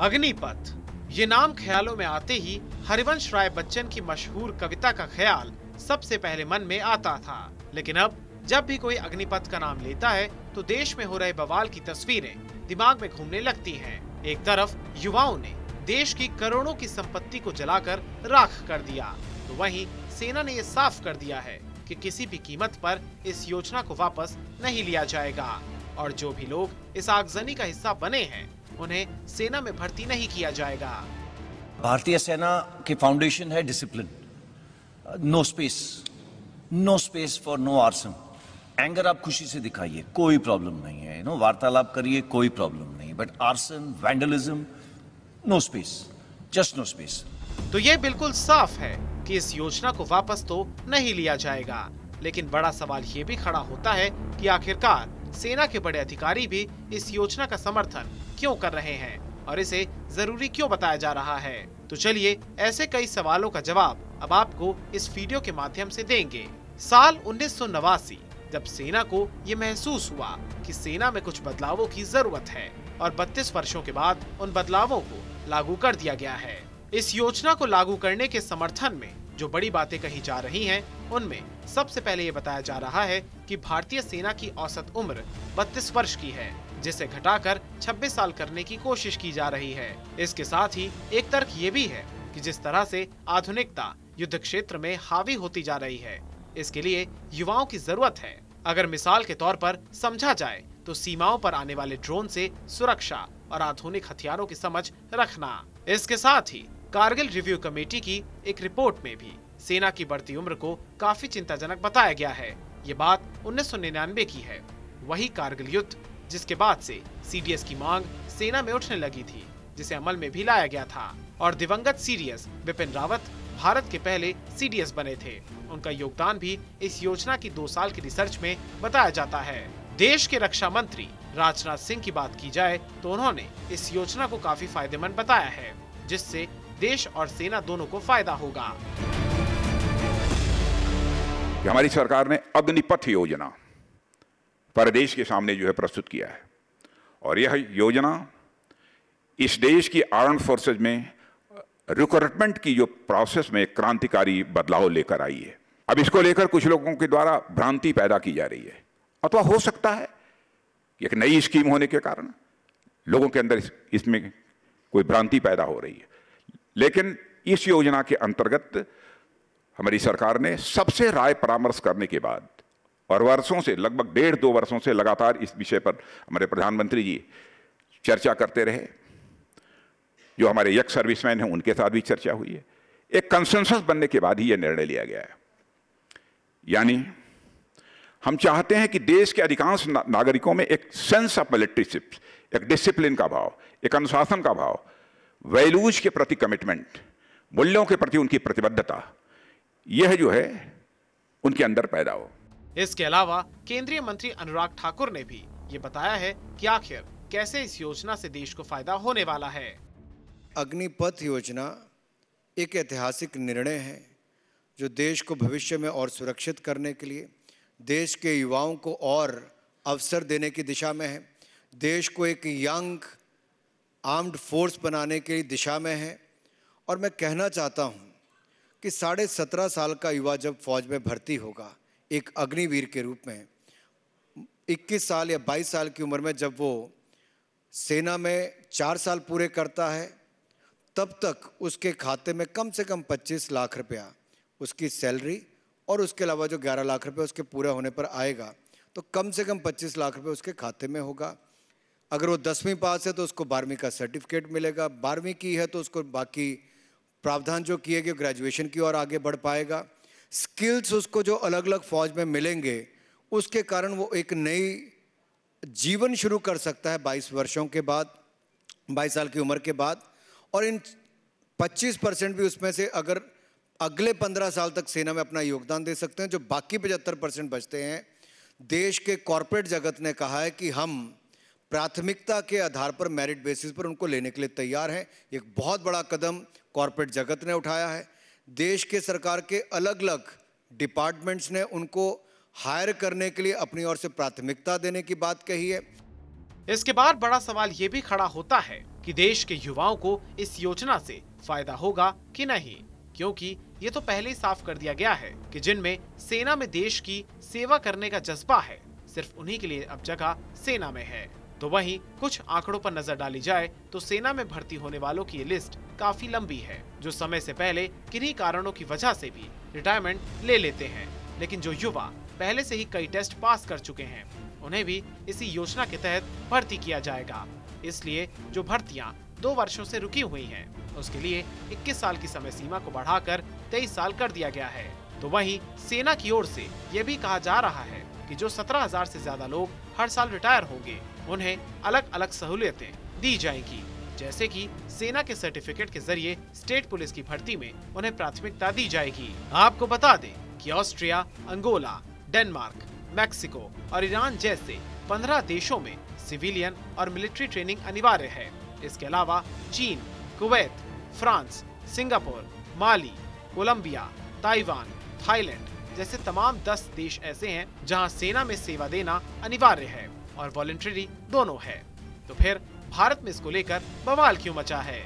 अग्निपथ, ये नाम ख्यालों में आते ही हरिवंश राय बच्चन की मशहूर कविता का ख्याल सबसे पहले मन में आता था। लेकिन अब जब भी कोई अग्निपथ का नाम लेता है तो देश में हो रहे बवाल की तस्वीरें दिमाग में घूमने लगती हैं। एक तरफ युवाओं ने देश की करोड़ों की संपत्ति को जलाकर राख कर दिया, तो वहीं सेना ने ये साफ कर दिया है कि किसी भी कीमत पर इस योजना को वापस नहीं लिया जाएगा और जो भी लोग इस आगजनी का हिस्सा बने हैं उन्हें सेना में भर्ती नहीं किया जाएगा। भारतीय सेना की फाउंडेशन है discipline, no space for no arson. Anger आप खुशी से दिखाइए, कोई प्रॉब्लम नहीं है, वार्तालाप करिए, कोई प्रॉब्लम नहीं, but arson, vandalism, no space, just no space. तो ये बिल्कुल साफ है कि इस योजना को वापस तो नहीं लिया जाएगा। लेकिन बड़ा सवाल ये भी खड़ा होता है कि आखिरकार सेना के बड़े अधिकारी भी इस योजना का समर्थन क्यों कर रहे हैं और इसे जरूरी क्यों बताया जा रहा है। तो चलिए ऐसे कई सवालों का जवाब अब आपको इस वीडियो के माध्यम से देंगे। साल 1989 जब सेना को ये महसूस हुआ कि सेना में कुछ बदलावों की जरूरत है और 32 वर्षों के बाद उन बदलावों को लागू कर दिया गया है। इस योजना को लागू करने के समर्थन में जो बड़ी बातें कही जा रही हैं, उनमें सबसे पहले ये बताया जा रहा है कि भारतीय सेना की औसत उम्र 32 वर्ष की है, जिसे घटाकर 26 साल करने की कोशिश की जा रही है। इसके साथ ही एक तर्क ये भी है कि जिस तरह से आधुनिकता युद्ध क्षेत्र में हावी होती जा रही है, इसके लिए युवाओं की जरूरत है। अगर मिसाल के तौर पर समझा जाए तो सीमाओं पर आने वाले ड्रोन से सुरक्षा और आधुनिक हथियारों की समझ रखना। इसके साथ ही कारगिल रिव्यू कमेटी की एक रिपोर्ट में भी सेना की बढ़ती उम्र को काफी चिंताजनक बताया गया है। ये बात 1999 की है, वही कारगिल युद्ध जिसके बाद से सीडीएस की मांग सेना में उठने लगी थी, जिसे अमल में भी लाया गया था और दिवंगत सीडीएस बिपिन रावत भारत के पहले सीडीएस बने थे। उनका योगदान भी इस योजना की 2 साल की रिसर्च में बताया जाता है। देश के रक्षा मंत्री राजनाथ सिंह की बात की जाए तो उन्होंने इस योजना को काफी फायदेमंद बताया है, जिससे देश और सेना दोनों को फायदा होगा। हमारी सरकार ने अग्निपथ योजना पर देश के सामने प्रस्तुत किया है और यह योजना इस देश की आर्म्ड फोर्सेज में रिक्रूटमेंट की जो प्रोसेस में क्रांतिकारी बदलाव लेकर आई है। अब इसको लेकर कुछ लोगों के द्वारा भ्रांति पैदा की जा रही है, अथवा हो सकता है कि एक नई स्कीम होने के कारण लोगों के अंदर इसमें कोई भ्रांति पैदा हो रही है। लेकिन इस योजना के अंतर्गत हमारी सरकार ने सबसे राय परामर्श करने के बाद और वर्षों से, लगभग 1.5-2 वर्षों से लगातार इस विषय पर हमारे प्रधानमंत्री जी चर्चा करते रहे। जो हमारे यंग सर्विसमैन हैं उनके साथ भी चर्चा हुई है। एक कंसेंसस बनने के बाद ही यह निर्णय लिया गया है। यानी हम चाहते हैं कि देश के अधिकांश नागरिकों में एक सेंस ऑफ मिलिट्रीशिप, एक डिसिप्लिन का भाव, एक अनुशासन का भाव, वैल्यूज के प्रति कमिटमेंट, मूल्यों के प्रति उनकी प्रतिबद्धता, यह उनके अंदर पैदा हो। इसके अलावा केंद्रीय मंत्री अनुराग ठाकुर ने भी ये बताया है कि आखिर कैसे इस योजना से देश को फायदा होने वाला है। अग्निपथ योजना एक ऐतिहासिक निर्णय है जो देश को भविष्य में और सुरक्षित करने के लिए, देश के युवाओं को और अवसर देने की दिशा में है, देश को एक यंग आर्म्ड फोर्स बनाने की दिशा में है। और मैं कहना चाहता हूं कि 17.5 साल का युवा जब फौज में भर्ती होगा एक अग्निवीर के रूप में, 21 साल या 22 साल की उम्र में जब वो सेना में 4 साल पूरे करता है, तब तक उसके खाते में कम से कम 25 लाख रुपया उसकी सैलरी और उसके अलावा जो 11 लाख रुपए उसके पूरे होने पर आएगा, तो कम से कम 25 लाख रुपए उसके खाते में होगा। अगर वो 10वीं पास है तो उसको 12वीं का सर्टिफिकेट मिलेगा, 12वीं की है तो उसको बाकी प्रावधान जो किए गए ग्रेजुएशन की ओर आगे बढ़ पाएगा। स्किल्स उसको जो अलग अलग फौज में मिलेंगे, उसके कारण वो एक नई जीवन शुरू कर सकता है 22 वर्षों के बाद, 22 साल की उम्र के बाद। और इन 25% भी उसमें से अगर अगले 15 साल तक सेना में अपना योगदान दे सकते हैं, जो बाकी 75% बचते हैं, देश के कॉरपोरेट जगत ने कहा है कि हम प्राथमिकता के आधार पर, मेरिट बेसिस पर उनको लेने के लिए तैयार हैं। एक बहुत बड़ा कदम कॉरपोरेट जगत ने उठाया है। देश के सरकार के अलग अलग डिपार्टमेंट्स ने उनको हायर करने के लिए अपनी ओर से प्राथमिकता देने की बात कही है। इसके बाद बड़ा सवाल ये भी खड़ा होता है कि देश के युवाओं को इस योजना से फायदा होगा कि नहीं, क्योंकि ये तो पहले ही साफ कर दिया गया है कि जिनमें सेना में देश की सेवा करने का जज्बा है, सिर्फ उन्हीं के लिए अब जगह सेना में है। तो वहीं कुछ आंकड़ों पर नजर डाली जाए तो सेना में भर्ती होने वालों की ये लिस्ट काफी लंबी है, जो समय से पहले किन्हीं कारणों की वजह से भी रिटायरमेंट ले लेते हैं। लेकिन जो युवा पहले से ही कई टेस्ट पास कर चुके हैं, उन्हें भी इसी योजना के तहत भर्ती किया जाएगा। इसलिए जो भर्तियां 2 वर्षों से रुकी हुई हैं, उसके लिए 21 साल की समय सीमा को बढ़ाकर 23 साल कर दिया गया है। तो वहीं सेना की ओर से ये भी कहा जा रहा है कि जो 17,000 से ज्यादा लोग हर साल रिटायर होंगे, उन्हें अलग अलग सहूलियतें दी जाएंगी, जैसे कि सेना के सर्टिफिकेट के जरिए स्टेट पुलिस की भर्ती में उन्हें प्राथमिकता दी जाएगी। आपको बता दें कि ऑस्ट्रिया, अंगोला, डेनमार्क, मैक्सिको और ईरान जैसे 15 देशों में सिविलियन और मिलिट्री ट्रेनिंग अनिवार्य है। इसके अलावा चीन, कुवैत, फ्रांस, सिंगापुर, माली, कोलंबिया, ताइवान, थाईलैंड जैसे तमाम 10 देश ऐसे हैं जहां सेना में सेवा देना अनिवार्य है और वॉलंटरी दोनों है। तो फिर भारत में इसको लेकर बवाल क्यों मचा है?